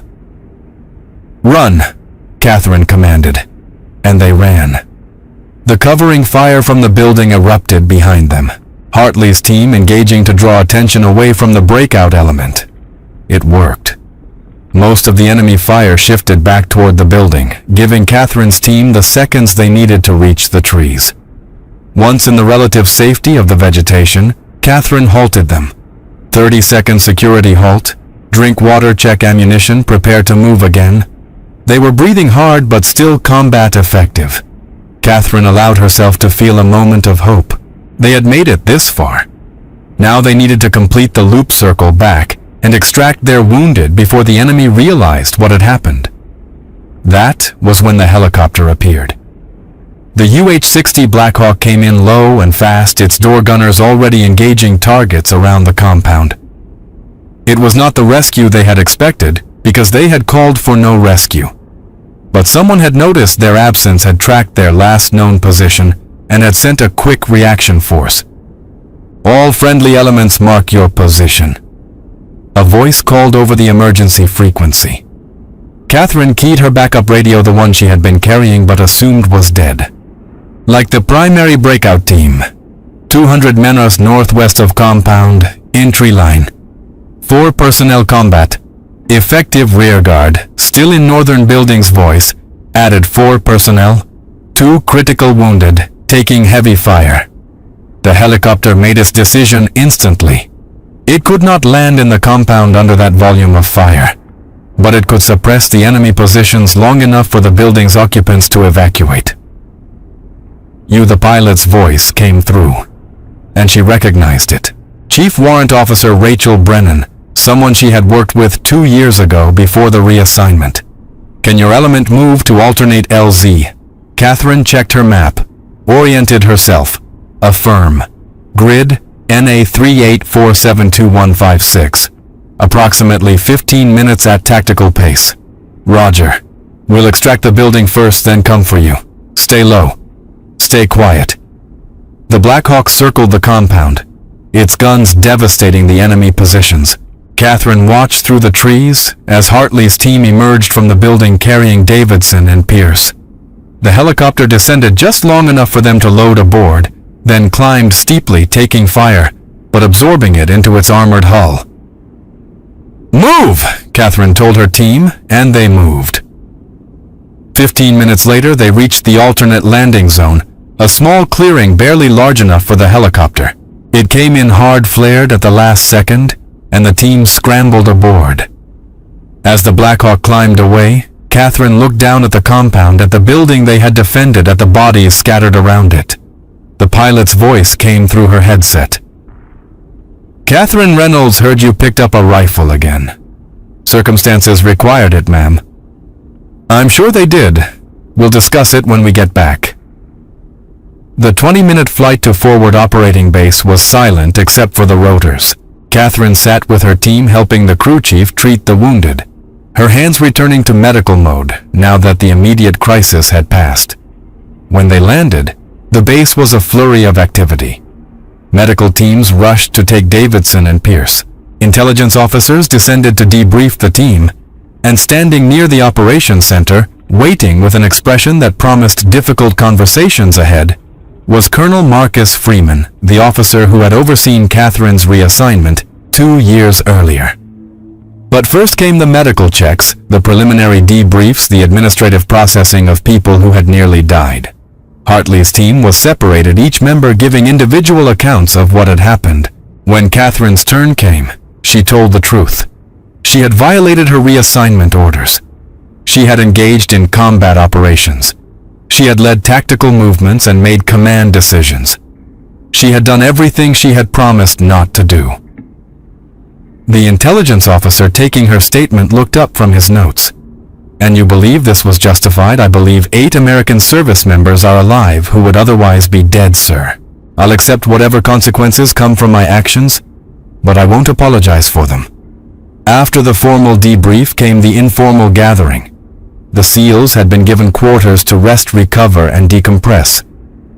Speaker 1: "Run," Catherine commanded, and they ran. The covering fire from the building erupted behind them. Hartley's team engaging to draw attention away from the breakout element. It worked. Most of the enemy fire shifted back toward the building, giving Catherine's team the seconds they needed to reach the trees. Once in the relative safety of the vegetation, Catherine halted them. 30-second security halt, drink water, check ammunition, prepare to move again. They were breathing hard but still combat effective. Catherine allowed herself to feel a moment of hope. They had made it this far. Now they needed to complete the loop circle back and extract their wounded before the enemy realized what had happened. That was when the helicopter appeared. The UH-60 Blackhawk came in low and fast, its door gunners already engaging targets around the compound. It was not the rescue they had expected, because they had called for no rescue. But someone had noticed their absence, had tracked their last known position, and had sent a quick reaction force. All friendly elements mark your position. A voice called over the emergency frequency. Catherine keyed her backup radio, the one she had been carrying but assumed was dead. Like the primary breakout team, 200 menos northwest of compound, entry line. 4 personnel combat. Effective rearguard, still in northern building's voice, added 4 personnel, 2 critical wounded, taking heavy fire. The helicopter made its decision instantly. It could not land in the compound under that volume of fire, but it could suppress the enemy positions long enough for the building's occupants to evacuate. "You," the pilot's voice came through, and she recognized it. Chief Warrant Officer Rachel Brennan, someone she had worked with 2 years ago before the reassignment. "Can your element move to alternate LZ?" Catherine checked her map, oriented herself. Affirm. Grid NA 38472156. Approximately 15 minutes at tactical pace. Roger. We'll extract the building first, then come for you. Stay low. Stay quiet. The Blackhawk circled the compound, its guns devastating the enemy positions. Catherine watched through the trees as Hartley's team emerged from the building carrying Davidson and Pierce. The helicopter descended just long enough for them to load aboard, then climbed steeply, taking fire, but absorbing it into its armored hull. "Move!" Catherine told her team, and they moved. 15 minutes later, they reached the alternate landing zone, a small clearing barely large enough for the helicopter. It came in hard flared at the last second, and the team scrambled aboard. As the Blackhawk climbed away, Catherine looked down at the compound, at the building they had defended, at the bodies scattered around it. The pilot's voice came through her headset. "Catherine Reynolds heard you picked up a rifle again. Circumstances required it, ma'am." "I'm sure they did. We'll discuss it when we get back." The 20-minute flight to forward operating base was silent except for the rotors. Catherine sat with her team helping the crew chief treat the wounded, her hands returning to medical mode now that the immediate crisis had passed. When they landed, the base was a flurry of activity. Medical teams rushed to take Davidson and Pierce. Intelligence officers descended to debrief the team, and standing near the operations center, waiting with an expression that promised difficult conversations ahead, was Colonel Marcus Freeman, the officer who had overseen Catherine's reassignment 2 years earlier. But first came the medical checks, the preliminary debriefs, the administrative processing of people who had nearly died. Hartley's team was separated, each member giving individual accounts of what had happened. When Catherine's turn came, she told the truth. She had violated her reassignment orders. She had engaged in combat operations. She had led tactical movements and made command decisions. She had done everything she had promised not to do. The intelligence officer taking her statement looked up from his notes. "And you believe this was justified?" "I believe 8 American service members are alive who would otherwise be dead, sir. I'll accept whatever consequences come from my actions, but I won't apologize for them." After the formal debrief came the informal gathering. The SEALs had been given quarters to rest, recover, and decompress.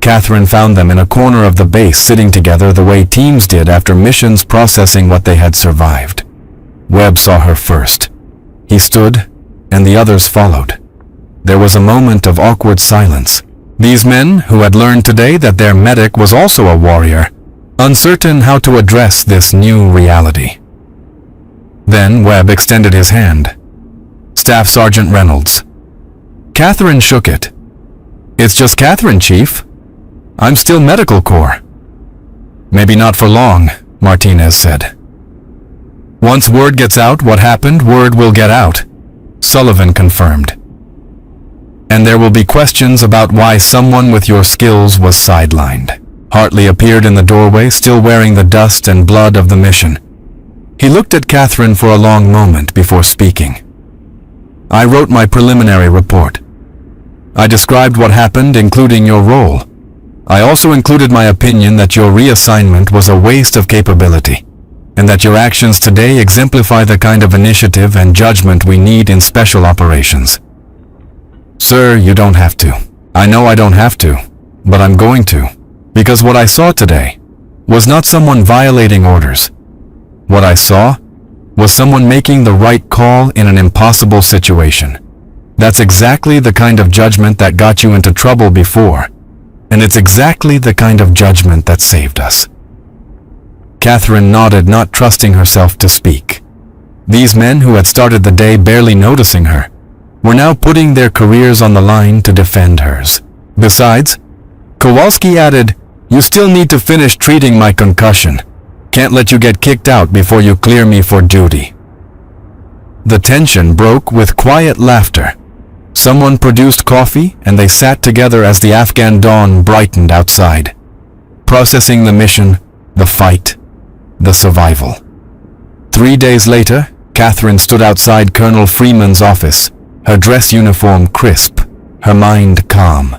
Speaker 1: Catherine found them in a corner of the base, sitting together the way teams did after missions, processing what they had survived. Webb saw her first. He stood, and the others followed. There was a moment of awkward silence. These men, who had learned today that their medic was also a warrior, uncertain how to address this new reality. Then Webb extended his hand. Staff Sergeant Reynolds. Catherine shook it. It's just Catherine, Chief. I'm still Medical Corps. Maybe not for long, Martinez said. Once word gets out what happened, word will get out, Sullivan confirmed. And there will be questions about why someone with your skills was sidelined. Hartley appeared in the doorway, still wearing the dust and blood of the mission. He looked at Catherine for a long moment before speaking. I wrote my preliminary report. I described what happened, including your role. I also included my opinion that your reassignment was a waste of capability, and that your actions today exemplify the kind of initiative and judgment we need in special operations. Sir, you don't have to. I know I don't have to, but I'm going to, because what I saw today was not someone violating orders. What I saw was someone making the right call in an impossible situation. That's exactly the kind of judgment that got you into trouble before, and it's exactly the kind of judgment that saved us. Catherine nodded, not trusting herself to speak. These men who had started the day barely noticing her were now putting their careers on the line to defend hers. Besides, Kowalski added, "You still need to finish treating my concussion. Can't let you get kicked out before you clear me for duty." The tension broke with quiet laughter. Someone produced coffee, and they sat together as the Afghan dawn brightened outside, processing the mission, the fight, the survival. 3 days later, Catherine stood outside Colonel Freeman's office, her dress uniform crisp, her mind calm.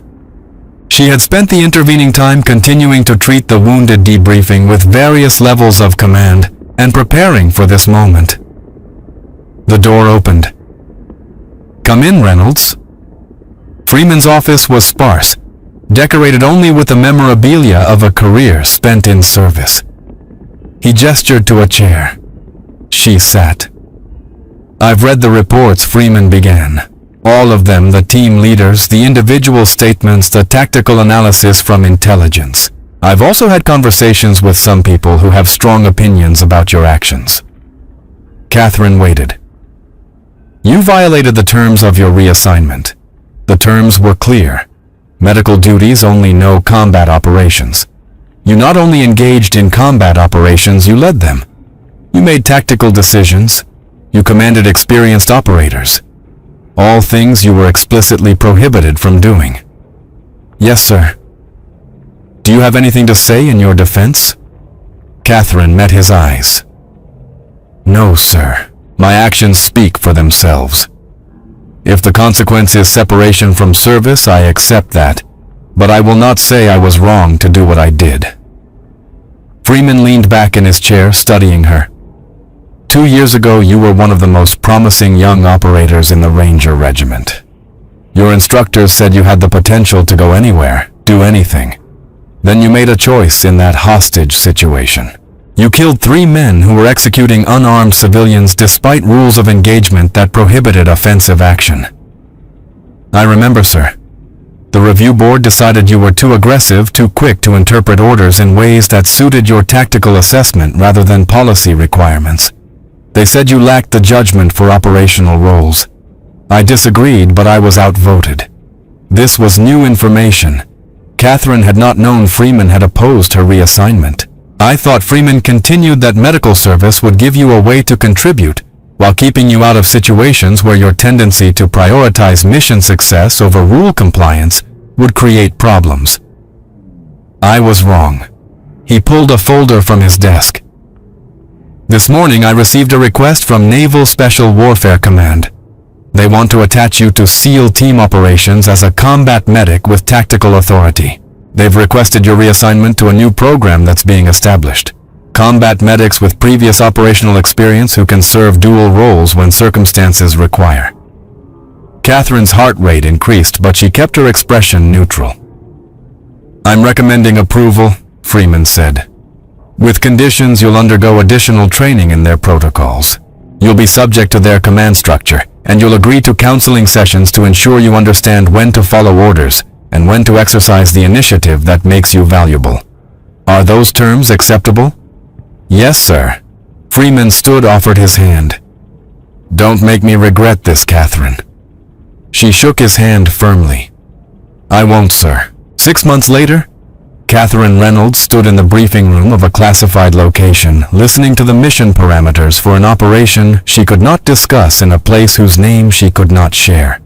Speaker 1: She had spent the intervening time continuing to treat the wounded, debriefing with various levels of command, and preparing for this moment. The door opened. "Come in, Reynolds." Freeman's office was sparse, decorated only with the memorabilia of a career spent in service. He gestured to a chair. She sat. "I've read the reports," Freeman began. "All of them, the team leaders, the individual statements, the tactical analysis from intelligence. I've also had conversations with some people who have strong opinions about your actions." Catherine waited. "You violated the terms of your reassignment. The terms were clear. Medical duties only, no combat operations. You not only engaged in combat operations, you led them. You made tactical decisions. You commanded experienced operators. All things you were explicitly prohibited from doing." "Yes, sir." "Do you have anything to say in your defense?" Catherine met his eyes. "No, sir. My actions speak for themselves. If the consequence is separation from service, I accept that, but I will not say I was wrong to do what I did." Freeman leaned back in his chair, studying her. 2 years ago, you were one of the most promising young operators in the Ranger Regiment. Your instructors said you had the potential to go anywhere, do anything. Then you made a choice in that hostage situation. You killed 3 men who were executing unarmed civilians despite rules of engagement that prohibited offensive action. "I remember, sir. The review board decided you were too aggressive, too quick to interpret orders in ways that suited your tactical assessment rather than policy requirements. They said you lacked the judgment for operational roles. I disagreed, but I was outvoted. This was new information. Catherine had not known Freeman had opposed her reassignment. I thought Freeman continued that medical service would give you a way to contribute, while keeping you out of situations where your tendency to prioritize mission success over rule compliance would create problems. I was wrong." He pulled a folder from his desk. "This morning I received a request from Naval Special Warfare Command. They want to attach you to SEAL team operations as a combat medic with tactical authority. They've requested your reassignment to a new program that's being established. Combat medics with previous operational experience who can serve dual roles when circumstances require." Catherine's heart rate increased, but she kept her expression neutral. "I'm recommending approval," Freeman said. "With conditions, you'll undergo additional training in their protocols. You'll be subject to their command structure, and you'll agree to counseling sessions to ensure you understand when to follow orders and when to exercise the initiative that makes you valuable. Are those terms acceptable? Yes, sir. Freeman stood, offered his hand. Don't make me regret this, Catherine. She shook his hand firmly. I won't, sir. 6 months later, Catherine Reynolds stood in the briefing room of a classified location, listening to the mission parameters for an operation she could not discuss in a place whose name she could not share.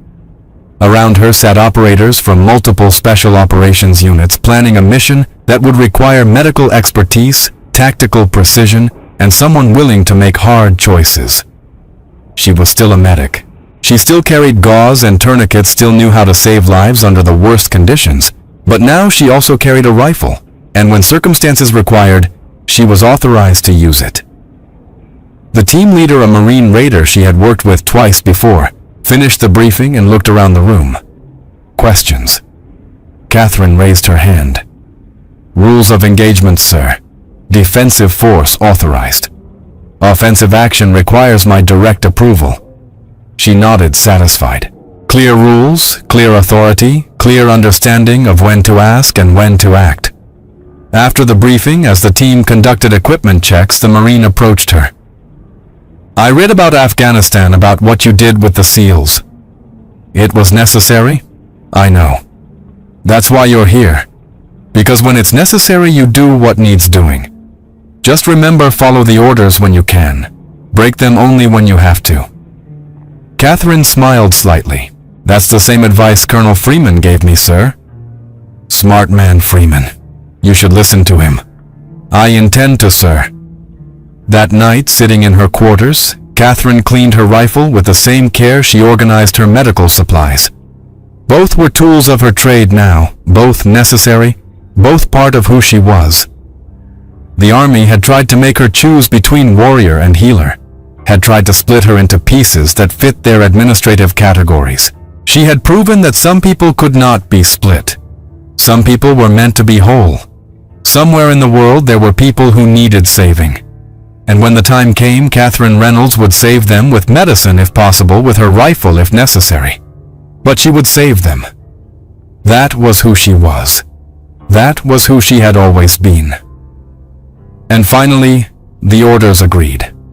Speaker 1: Around her sat operators from multiple special operations units planning a mission that would require medical expertise, tactical precision, and someone willing to make hard choices. She was still a medic. She still carried gauze and tourniquets, still knew how to save lives under the worst conditions. But now she also carried a rifle, and when circumstances required, she was authorized to use it. The team leader, a Marine raider she had worked with twice before, finished the briefing and looked around the room. Questions. Catherine raised her hand. Rules of engagement, sir. Defensive force authorized. Offensive action requires my direct approval. She nodded, satisfied. Clear rules, clear authority, clear understanding of when to ask and when to act. After the briefing, as the team conducted equipment checks, the Marine approached her. I read about Afghanistan, about what you did with the SEALs. It was necessary? I know. That's why you're here. Because when it's necessary, you do what needs doing. Just remember, follow the orders when you can. Break them only when you have to. Catherine smiled slightly. That's the same advice Colonel Freeman gave me, sir. Smart man, Freeman. You should listen to him. I intend to, sir. That night, sitting in her quarters, Catherine cleaned her rifle with the same care she organized her medical supplies. Both were tools of her trade now, both necessary, both part of who she was. The Army had tried to make her choose between warrior and healer, had tried to split her into pieces that fit their administrative categories. She had proven that some people could not be split. Some people were meant to be whole. Somewhere in the world there were people who needed saving. And when the time came, Catherine Reynolds would save them with medicine if possible, with her rifle if necessary. But she would save them. That was who she was. That was who she had always been. And finally, the orders agreed.